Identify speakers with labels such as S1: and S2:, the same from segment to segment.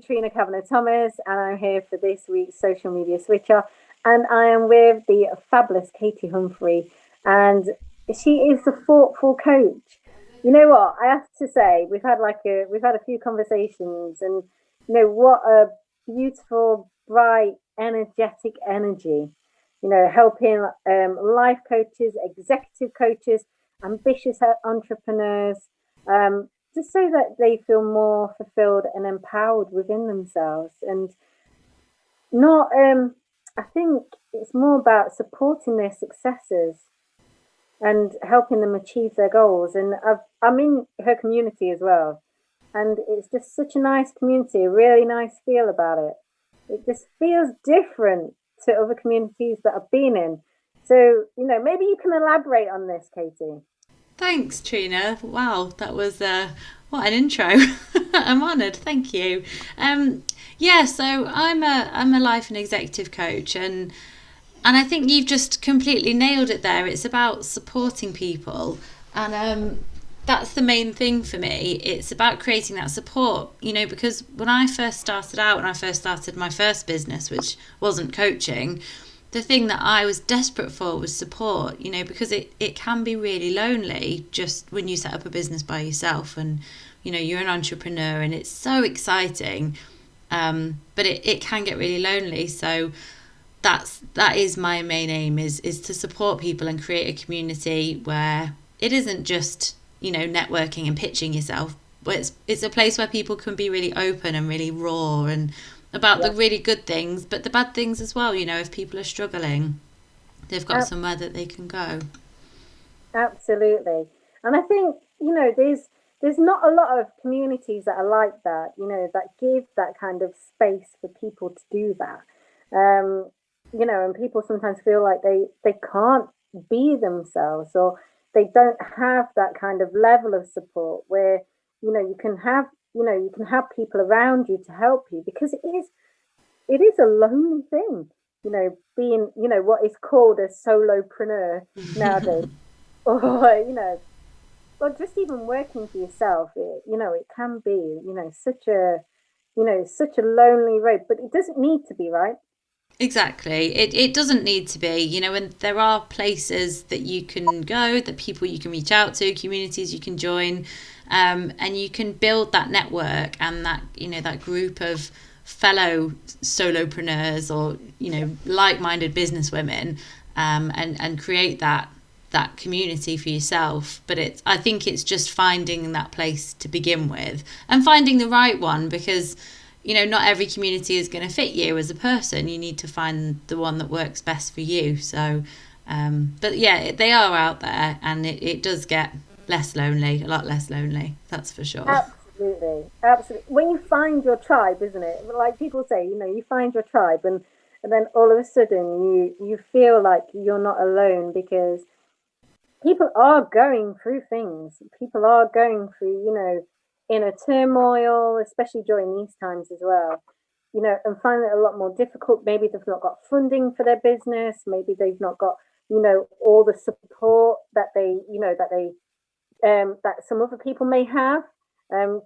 S1: Trina Kavanagh-Thomas, and I'm here for this week's Social Media Switcher. And I am with the fabulous Katy Humphrey, and she is the thoughtful coach. You know what? I have to say, we've had a few conversations, and what a beautiful, bright, energetic energy. Helping life coaches, executive coaches, ambitious entrepreneurs, just so that they feel more fulfilled and empowered within themselves. And not, I think it's more about supporting their successes and helping them achieve their goals. And I'm in her community as well. And it's just such a nice community, a really nice feel about it. It just feels different to other communities that I've been in. So, maybe you can elaborate on this, Katy.
S2: Thanks, Trina. Wow, that was what an intro. I'm honoured. Thank you. So I'm a life and executive coach, and I think you've just completely nailed it there. It's about supporting people, and that's the main thing for me. It's about creating that support, because when I first started my first business, which wasn't coaching, the thing that I was desperate for was support, because it can be really lonely just when you set up a business by yourself and, you're an entrepreneur and it's so exciting, but it can get really lonely. So that is my main aim is to support people and create a community where it isn't just, networking and pitching yourself, but it's a place where people can be really open and really raw and about the really good things, but the bad things as well. If people are struggling, they've got somewhere that they can go.
S1: Absolutely. And I think, there's not a lot of communities that are like that, that give that kind of space for people to do that. And people sometimes feel like they can't be themselves, or they don't have that kind of level of support where, you can have people around you to help you, because it is a lonely thing, being, what is called a solopreneur nowadays, or just even working for yourself. It can be, such a lonely road, but it doesn't need to be, right?
S2: Exactly. It doesn't need to be, and there are places that you can go, that people you can reach out to, communities you can join, and you can build that network and that, that group of fellow solopreneurs or, like-minded businesswomen, and create that community for yourself. But I think it's just finding that place to begin with and finding the right one, because not every community is going to fit you as a person. You need to find the one that works best for you. So, but yeah, they are out there, and it does get less lonely, a lot less lonely. That's for sure.
S1: Absolutely. When you find your tribe, isn't it? Like people say, you find your tribe, and then all of a sudden you feel like you're not alone, because people are going through things. People are going through, inner turmoil, especially during these times as well, and find it a lot more difficult. Maybe they've not got funding for their business. Maybe they've not got, all the support that that some other people may have,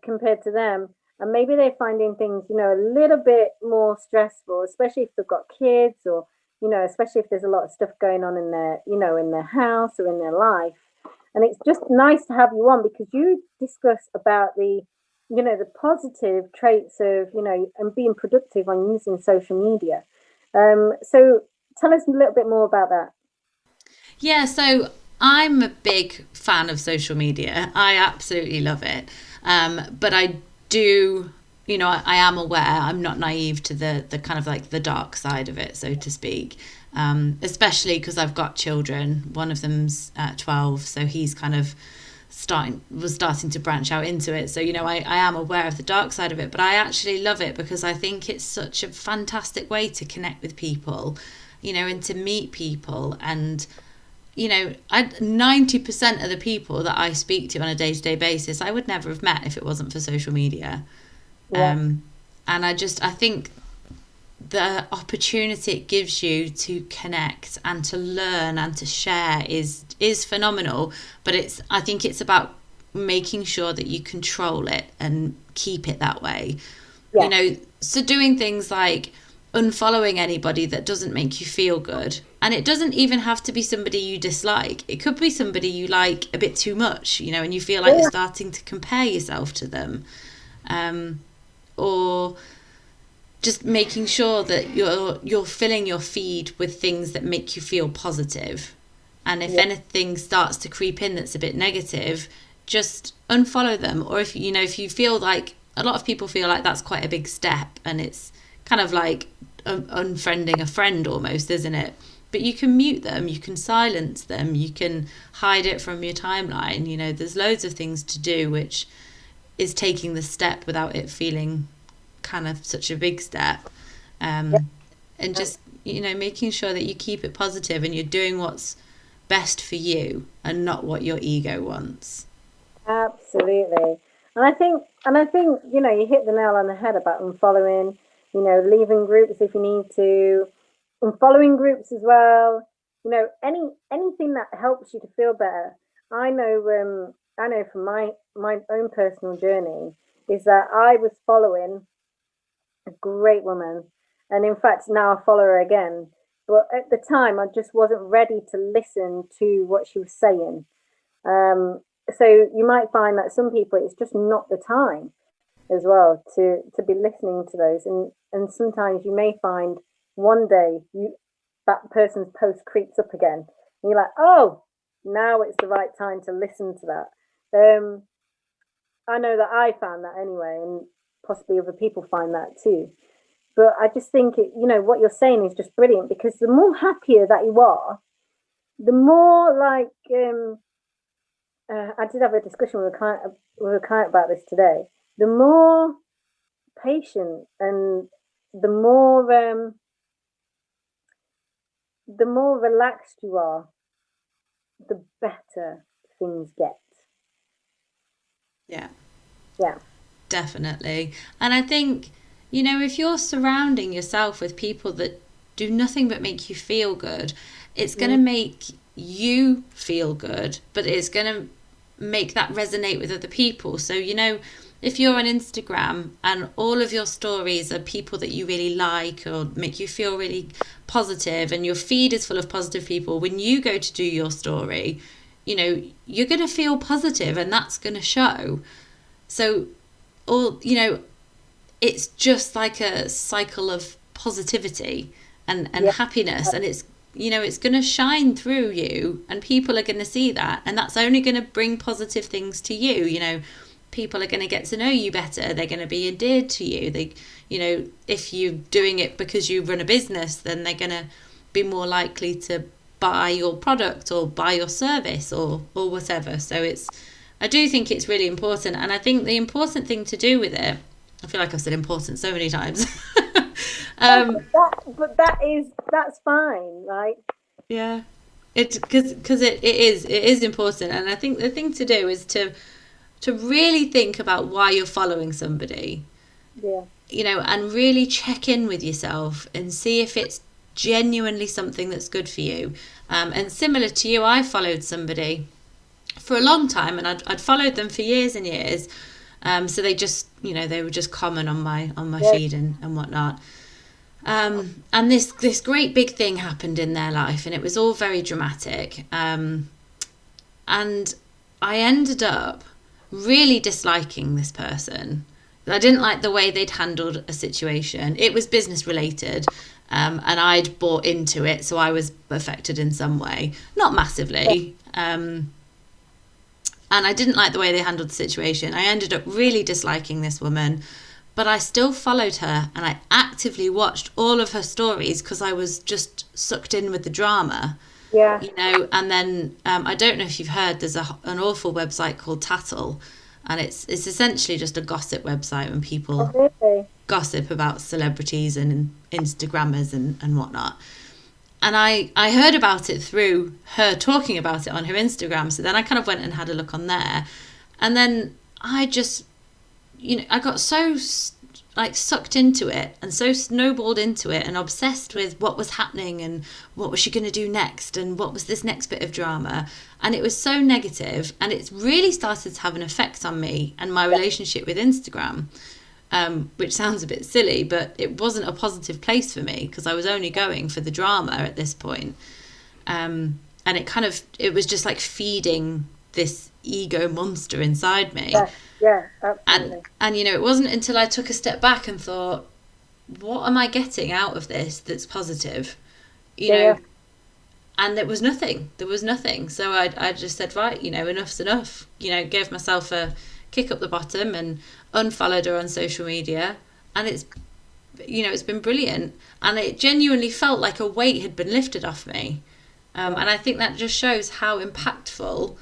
S1: compared to them. And maybe they're finding things, a little bit more stressful, especially if they've got kids, or, especially if there's a lot of stuff going on in their house or in their life. And it's just nice to have you on, because you discuss about the positive traits of, and being productive on using social media. So tell us a little bit more about that.
S2: Yeah, so I'm a big fan of social media. I absolutely love it. But I do, I am aware, I'm not naive to the kind of like the dark side of it, so to speak. Especially because I've got children. One of them's 12, so he's kind of starting to branch out into it. So, I am aware of the dark side of it, but I actually love it because I think it's such a fantastic way to connect with people, and to meet people. And 90% of the people that I speak to on a day-to-day basis, I would never have met if it wasn't for social media. Yeah. And I think the opportunity it gives you to connect and to learn and to share is phenomenal. But I think it's about making sure that you control it and keep it that way.
S1: Yeah.
S2: So doing things like unfollowing anybody that doesn't make you feel good. And it doesn't even have to be somebody you dislike. It could be somebody you like a bit too much, and you feel like you're
S1: Yeah.
S2: starting to compare yourself to them. Or just making sure that you're filling your feed with things that make you feel positive. And if
S1: Yeah.
S2: anything starts to creep in that's a bit negative, just unfollow them. Or if you feel like, a lot of people feel like that's quite a big step, and it's kind of like unfriending a friend almost, isn't it? But you can mute them, you can silence them, you can hide it from your timeline. There's loads of things to do, which is taking the step without it feeling kind of such a big step.
S1: Yeah.
S2: And just making sure that you keep it positive and you're doing what's best for you and not what your ego wants.
S1: Absolutely. And I think, you hit the nail on the head about unfollowing, leaving groups if you need to, unfollowing groups as well. Anything that helps you to feel better. I know from my own personal journey is that I was following a great woman, and in fact now I follow her again. But at the time, I just wasn't ready to listen to what she was saying. Um, so you might find that some people it's just not the time as well to be listening to those, and sometimes you may find one day that person's post creeps up again, and you're like, oh, now it's the right time to listen to that. I know that I found that anyway, and possibly other people find that too. But I just think what you're saying is just brilliant, because the more happier that you are, the more like I did have a discussion with a client about this today. The more patient and the more um, the more relaxed you are, the better things get.
S2: Yeah,
S1: Yeah.
S2: definitely. And I think, if you're surrounding yourself with people that do nothing but make you feel good, it's going to
S1: Mm.
S2: make you feel good, but it's going to make that resonate with other people. So, if you're on Instagram and all of your stories are people that you really like or make you feel really positive, and your feed is full of positive people, when you go to do your story, you're going to feel positive, and that's going to show. So, all, it's just like a cycle of positivity and
S1: Yeah.
S2: happiness, and it's going to shine through you, and people are going to see that, and that's only going to bring positive things to you. People are going to get to know you better, they're going to be endeared to you. If you're doing it because you run a business, then they're going to be more likely to buy your product or buy your service or whatever. So I do think it's really important, and I think the important thing to do with it, I feel like I've said important so many times.
S1: Oh,
S2: um,
S1: but that's fine, right?
S2: yeah, because it is important, and I think the thing to do is to really think about why you're following somebody,
S1: Yeah.
S2: and really check in with yourself and see if it's genuinely something that's good for you. And similar to you, I followed somebody for a long time, and I'd followed them for years and years. So they were just common on my
S1: Yeah.
S2: feed and whatnot. And this great big thing happened in their life, and it was all very dramatic. And I ended up really disliking this person. I didn't like the way they'd handled a situation. It was business related, and I'd bought into it, so I was affected in some way, not massively. And I didn't like the way they handled the situation. I ended up really disliking this woman, but I still followed her, and I actively watched all of her stories because I was just sucked in with the drama.
S1: Yeah.
S2: And then I don't know if you've heard, there's an awful website called Tattle, and it's essentially just a gossip website when
S1: Oh,
S2: people
S1: really?
S2: gossip about celebrities and Instagrammers and whatnot. And I heard about it through her talking about it on her Instagram, so then I kind of went and had a look on there, and then I just, I got so like sucked into it and so snowballed into it and obsessed with what was happening and what was she going to do next and what was this next bit of drama, and it was so negative, and it's really started to have an effect on me and my relationship with Instagram. which sounds a bit silly, but it wasn't a positive place for me because I was only going for the drama at this point. And it was just like feeding this ego monster inside me.
S1: Yeah, absolutely.
S2: And it wasn't until I took a step back and thought, what am I getting out of this that's positive? And there was nothing. So I just said, right, enough's enough. Gave myself a kick up the bottom and unfollowed her on social media. And it's been brilliant. And it genuinely felt like a weight had been lifted off me. And I think that just shows how impactful,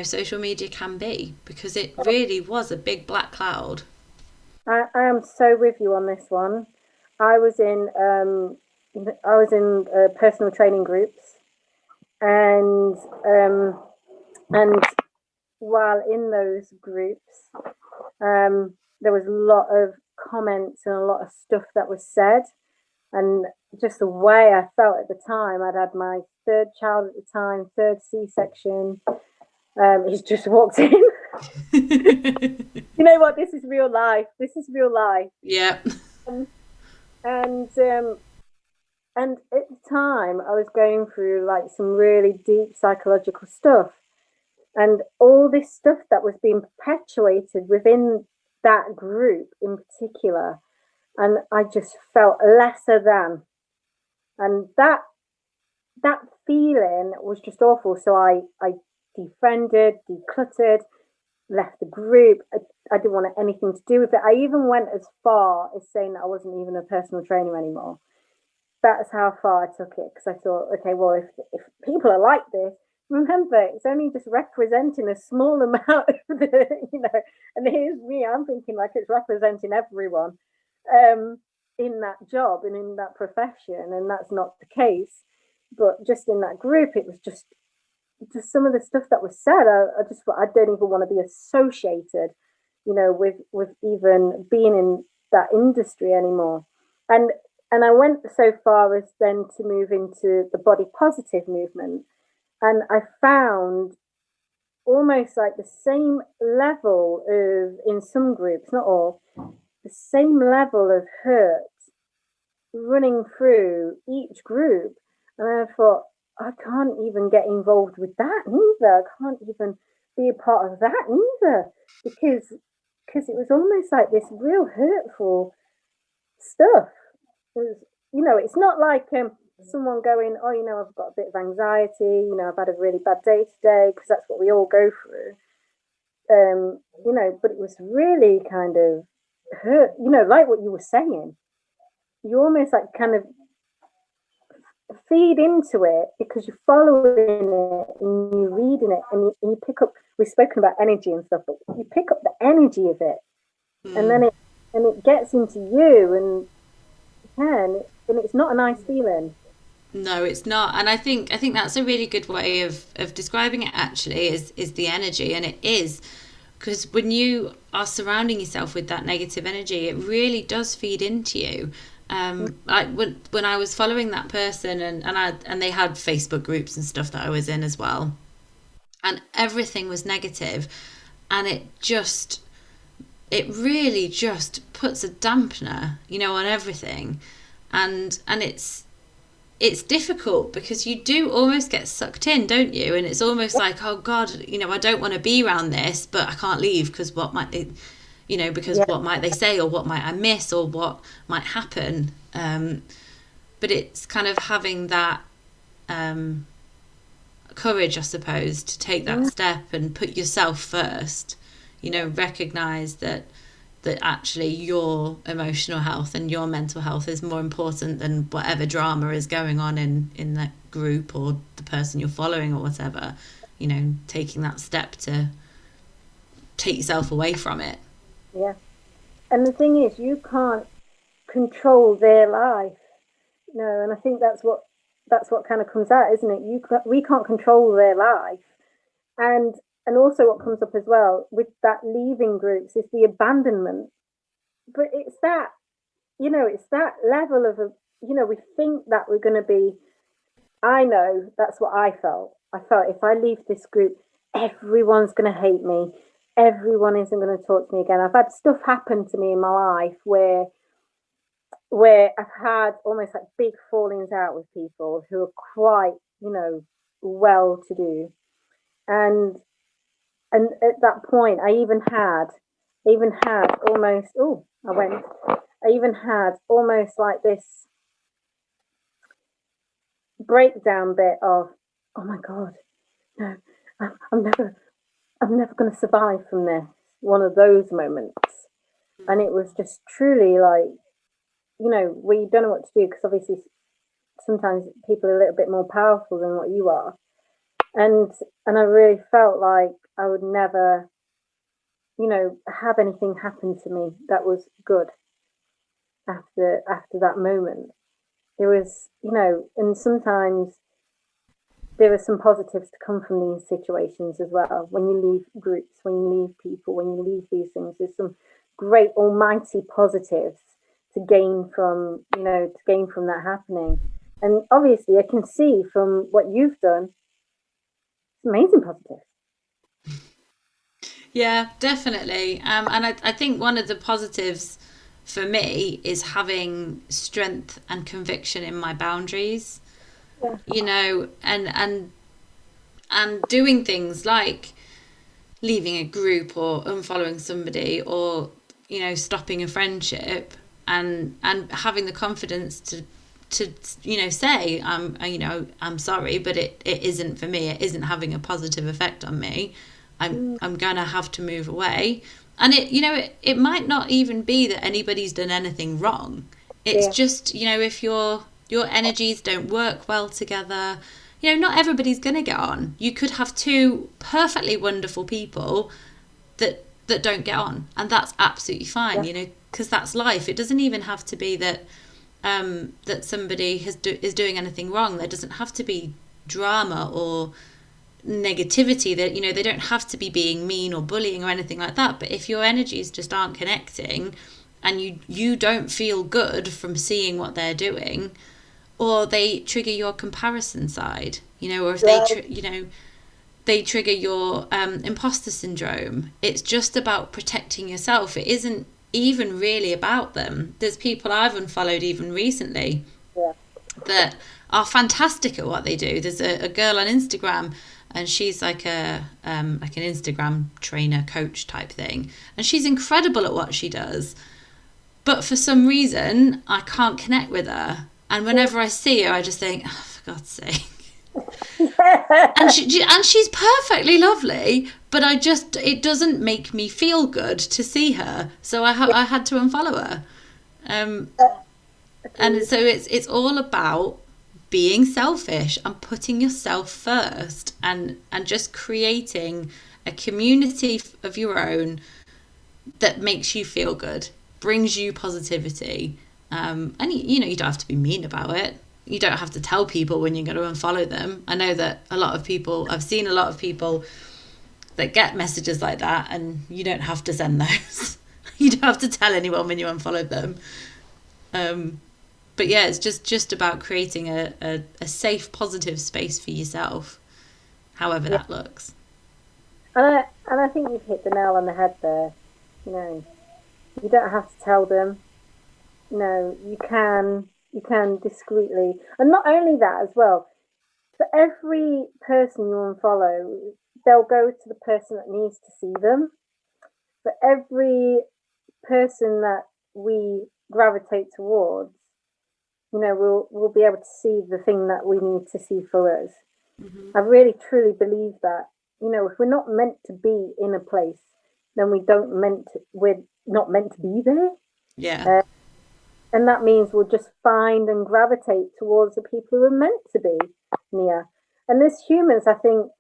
S2: social media can be, because it really was a big black cloud.
S1: I am so with you on this one. I was in personal training groups, and while in those groups, there was a lot of comments and a lot of stuff that was said, and just the way I felt at the time. I'd had my third child at the time, third C-section. He's just walked in. You know what? This is real life.
S2: Yeah.
S1: And at the time, I was going through like some really deep psychological stuff, and all this stuff that was being perpetuated within that group in particular, and I just felt lesser than, and that feeling was just awful. So I defriended, decluttered, left the group. I didn't want anything to do with it. I even went as far as saying that I wasn't even a personal trainer anymore. That's how far I took it, because I thought, okay, well, if people are like this, remember, it's only just representing a small amount of the, and here's me, I'm thinking like it's representing everyone in that job and in that profession, and that's not the case. But just in that group, it was just some of the stuff that was said. I don't even want to be associated, with even being in that industry anymore. And I went so far as then to move into the body positive movement, and I found almost like the same level of, in some groups, not all, the same level of hurt running through each group. And I thought, I can't even get involved with that either. I can't even be a part of that either, because it was almost like this real hurtful stuff. It was, it's not like someone going, oh, I've got a bit of anxiety, I've had a really bad day today, because that's what we all go through. But it was really kind of hurt, like what you were saying. You almost like kind of feed into it because you're following it and you're reading it, and you pick up, we've spoken about energy and stuff, but you pick up the energy of it, and then it gets into you, and it's not a nice feeling.
S2: No, it's not. And I think that's a really good way of describing it, actually, is the energy. And it is, because when you are surrounding yourself with that negative energy, it really does feed into you. Like when I was following that person, and they had Facebook groups and stuff that I was in as well, and everything was negative, and it really just puts a dampener, on everything, and it's difficult because you do almost get sucked in, don't you? And it's almost like, oh God, I don't want to be around this, but I can't leave because what might they, what might they say, or what might I miss, or what might happen. But it's kind of having that courage, I suppose, to take that step and put yourself first. Recognize that actually your emotional health and your mental health is more important than whatever drama is going on in that group or the person you're following or whatever. Taking that step to take yourself away from it.
S1: Yeah. And the thing is, you can't control their life. And I think that's what kind of comes out, isn't it? We can't control their life. And also what comes up as well with that leaving groups is the abandonment. But it's that, it's that level of, we think that we're going to be, I know that's what I felt. I felt if I leave this group, everyone's going to hate me. everyone isn't going to talk to me again. I've had stuff happen to me in my life where I've had almost like big fallings out with people who are quite, well to do. And at that point I even had almost I even had almost like this breakdown bit of, oh my god, no, I'm never going to survive from this. One of those moments. And it was just truly like, we don't know what to do, because obviously sometimes people are a little bit more powerful than what you are. And I really felt like I would never, have anything happen to me that was good after that moment. It was, and sometimes there are some positives to come from these situations as well. When you leave groups, when you leave people, when you leave these things, there's some great almighty positives to gain from, that happening. And obviously I can see from what you've done, it's amazing positive.
S2: Yeah, definitely. And I think one of the positives for me is having strength and conviction in my boundaries.
S1: Yeah.
S2: And doing things like leaving a group or unfollowing somebody, or stopping a friendship, and having the confidence to say I'm sorry, but it isn't for me, it isn't having a positive effect on me, I'm gonna have to move away. And it might not even be that anybody's done anything wrong. It's just, if your energies don't work well together, not everybody's going to get on. You could have two perfectly wonderful people that don't get on, and that's absolutely fine, because that's life. It doesn't even have to be that that somebody is doing anything wrong. There doesn't have to be drama or negativity. That they don't have to be being mean or bullying or anything like that. But if your energies just aren't connecting, and you don't feel good from seeing what they're doing, or they trigger your comparison side, or if they trigger your imposter syndrome. It's just about protecting yourself. It isn't even really about them. There's people I've unfollowed even recently that are fantastic at what they do. There's a girl on Instagram, and she's like an Instagram trainer, coach type thing, and she's incredible at what she does. But for some reason, I can't connect with her. And whenever I see her, I just think, oh, for God's sake. and she's perfectly lovely, but it doesn't make me feel good to see her. So I had to unfollow her. And so it's all about being selfish and putting yourself first, and just creating a community of your own that makes you feel good, brings you positivity. And you don't have to be mean about it. You don't have to tell people when you're going to unfollow them. I know that I've seen a lot of people that get messages like that, and you don't have to send those. You don't have to tell anyone when you unfollow them. But yeah, it's just about creating a safe, positive space for yourself, however that looks.
S1: And I think you've hit the nail on the head there. You don't have to tell them. You can discreetly, and not only that as well. For every person you unfollow, they'll go to the person that needs to see them. For every person that we gravitate towards, we'll be able to see the thing that we need to see for us. Mm-hmm. I really truly believe that. If we're not meant to be in a place, then we're not meant to be there.
S2: Yeah.
S1: And that means we'll just find and gravitate towards the people who are meant to be near. And as humans, I think,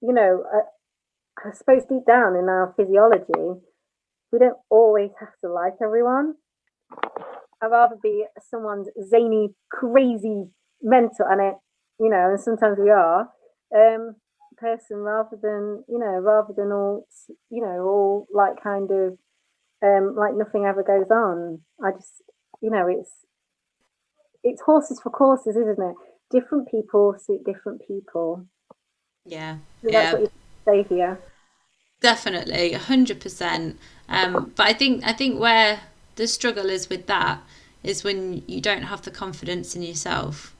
S1: I suppose deep down in our physiology, we don't always have to like everyone. I'd rather be someone's zany, crazy, mental, and and sometimes we are, person, rather than all like kind of, like nothing ever goes on. I just, it's horses for courses, isn't it? Different people suit different people.
S2: Yeah.
S1: So that's what you say here.
S2: Definitely, 100%. But I think where the struggle is with that is when you don't have the confidence in yourself.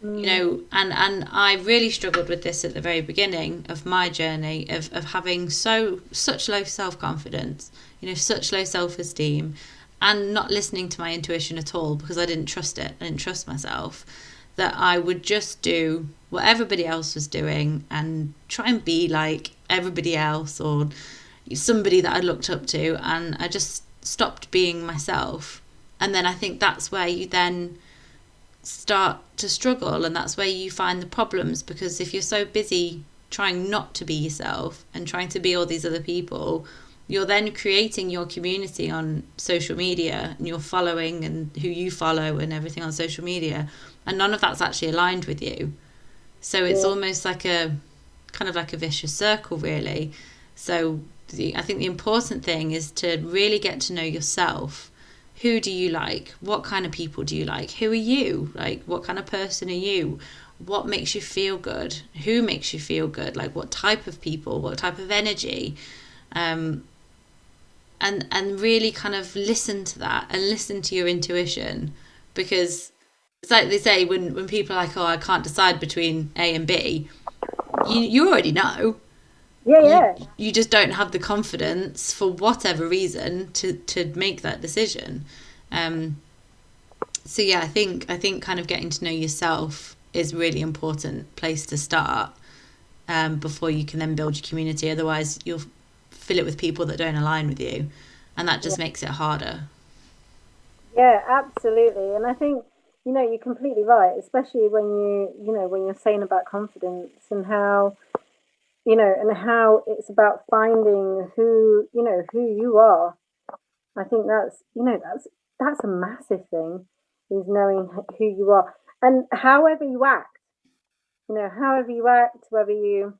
S1: Mm,
S2: And I really struggled with this at the very beginning of my journey of having such low self-confidence, such low self-esteem, and not listening to my intuition at all because I didn't trust it. I didn't trust myself, that I would just do what everybody else was doing and try and be like everybody else or somebody that I looked up to, and I just stopped being myself. And then I think that's where you then start to struggle, and that's where you find the problems, because if you're so busy trying not to be yourself and trying to be all these other people, you're then creating your community on social media and you're following and who you follow and everything on social media, and none of that's actually aligned with you. So it's
S1: yeah,
S2: almost like a kind of like a vicious circle, really. So I think the important thing is to really get to know yourself. Who do you like? What kind of people do you like? Who are you? Like, what kind of person are you? What makes you feel good? Who makes you feel good? Like, what type of people? What type of energy? Um, and really kind of listen to that and listen to your intuition, because it's like they say when people are like, oh, I can't decide between A and B. You already know.
S1: yeah,
S2: you
S1: yeah,
S2: you just don't have the confidence for whatever reason to make that decision. um so yeah, I think kind of getting to know yourself is a really important place to start, before you can then build your community. Otherwise you'll fill it with people that don't align with you, and that
S1: yeah,
S2: just makes it harder.
S1: yeah, absolutely. And I think, you're completely right, especially when when you're saying about confidence and how, and how it's about finding who you are. I think that's a massive thing, is knowing who you are, and however you act, whether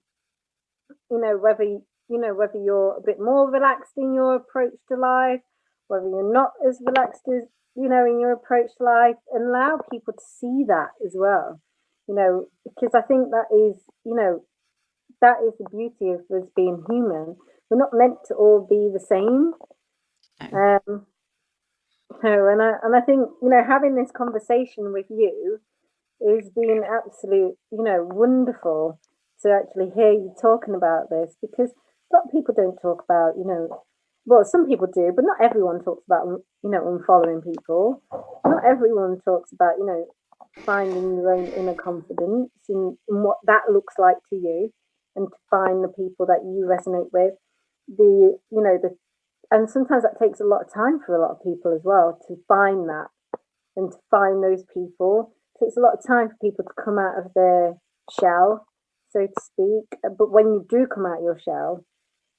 S1: whether you're a bit more relaxed in your approach to life, whether you're not as relaxed as in your approach to life, and allow people to see that as well. Because I think that is the beauty of us being human. We're not meant to all be the same.
S2: No.
S1: Um, and I think having this conversation with you has been absolute, wonderful to actually hear you talking about this, because a lot of people don't talk about, well, some people do, but not everyone talks about, unfollowing people. Not everyone talks about, finding your own inner confidence and what that looks like to you, and to find the people that you resonate with. And sometimes that takes a lot of time for a lot of people as well, to find that and to find those people. It takes a lot of time for people to come out of their shell, so to speak. But when you do come out of your shell,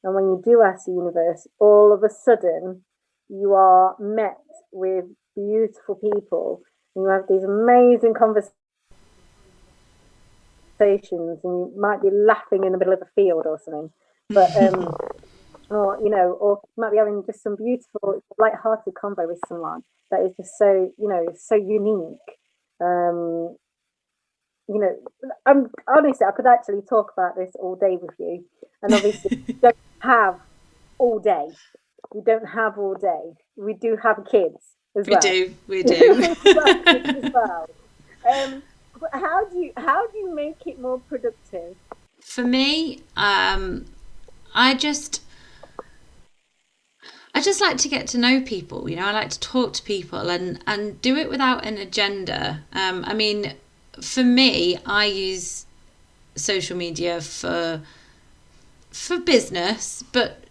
S1: and when you do ask the universe, all of a sudden you are met with beautiful people, and you have these amazing conversations, and you might be laughing in the middle of a field or something. But or or you might be having just some beautiful, light-hearted convo with someone that is just so, so unique. Um, I'm honestly, I could actually talk about this all day with you, and obviously, we don't have all day. We don't have all day. We do have kids as
S2: We
S1: well.
S2: do, we
S1: We
S2: do.
S1: have kids as well. But how do you make it more productive?
S2: For me, I just I just like to get to know people. I like to talk to people and do it without an agenda. I mean, for me, I use social media for business, but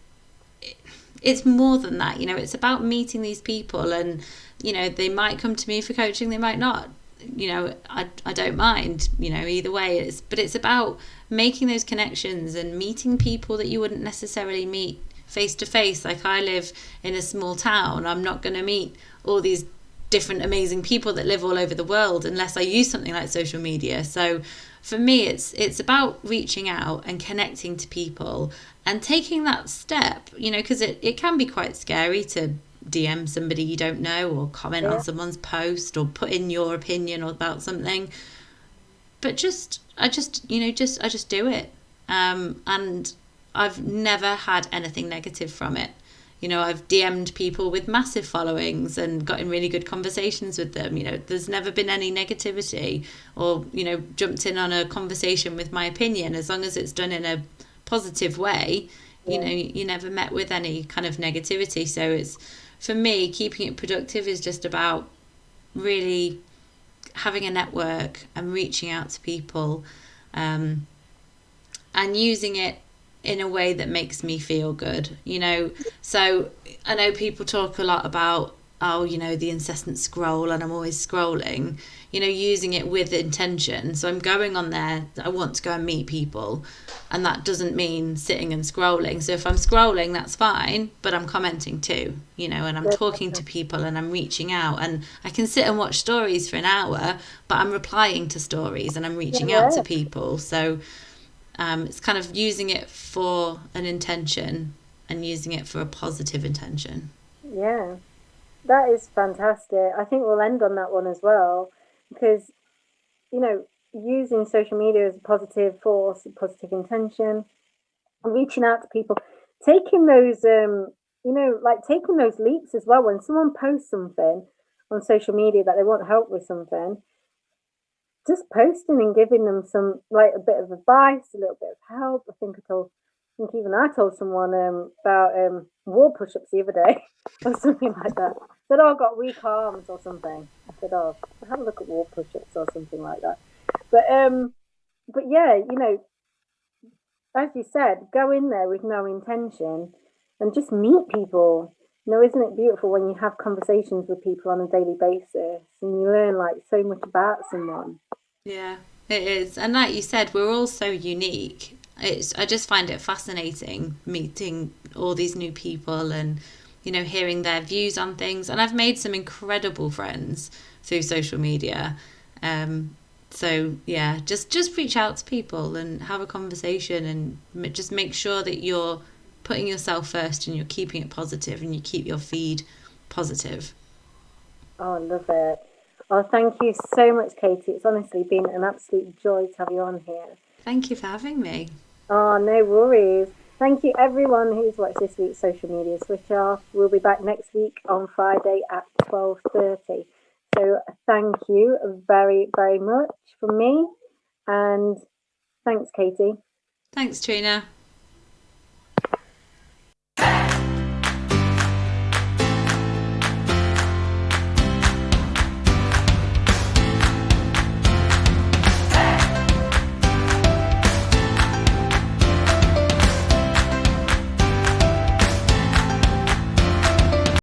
S2: it's more than that. It's about meeting these people, and they might come to me for coaching, they might not. I don't mind. Either way, it's about making those connections and meeting people that you wouldn't necessarily meet face to face. Like, I live in a small town. I'm not going to meet all these different amazing people that live all over the world unless I use something like social media. So for me, it's about reaching out and connecting to people and taking that step, because it can be quite scary to DM somebody you don't know, or comment on
S1: Yeah,
S2: someone's post, or put in your opinion about something. But I just do it. And I've never had anything negative from it. You know, I've DM'd people with massive followings and got in really good conversations with them. You know, there's never been any negativity, or, you know, jumped in on a conversation with my opinion. As long as it's done in a positive way, you know, you never met with any kind of negativity. So it's, for me, keeping it productive is just about really having a network and reaching out to people, and using it in a way that makes me feel good, you know. So I know people talk a lot about, oh, you know, the incessant scroll, and I'm always scrolling, you know, using it with intention. So I'm going on there, I want to go and meet people, and that doesn't mean sitting and scrolling. So if I'm scrolling, that's fine, but I'm commenting too, you know, and I'm talking to people and I'm reaching out, and I can sit and watch stories for an hour, but I'm replying to stories and I'm reaching out to people. So it's kind of using it for an intention and using it for a positive intention.
S1: Yeah, that is fantastic. I think we'll end on that one as well, because, you know, using social media as a positive force, a positive intention, reaching out to people, taking those, you know, like taking those leaps as well. When someone posts something on social media that they want help with something, just posting and giving them some, like, a bit of advice, a little bit of help. I think even I told someone about wall push-ups the other day or something like that. Said, "Oh, I've got weak arms" or something. I said, "Oh, have a look at wall push-ups" or something like that. But yeah, you know, as you said, go in there with no intention and just meet people. You know, isn't it beautiful when you have conversations with people on a daily basis and you learn like so much about someone?
S2: Yeah, it is. And like you said, we're all so unique. I just find it fascinating meeting all these new people and, you know, hearing their views on things. And I've made some incredible friends through social media. Um, so yeah, just reach out to people and have a conversation, and just make sure that you're putting yourself first and you're keeping it positive and you keep your feed positive.
S1: Oh, I love it. Oh, thank you so much, Katie. It's honestly been an absolute joy to have you on here.
S2: Thank you for having me.
S1: Oh, no worries. Thank you, everyone who's watched this week's social media switch off. We'll be back next week on Friday at 12:30. So thank you very, very much from me, and thanks, Katie.
S2: Thanks, Trina.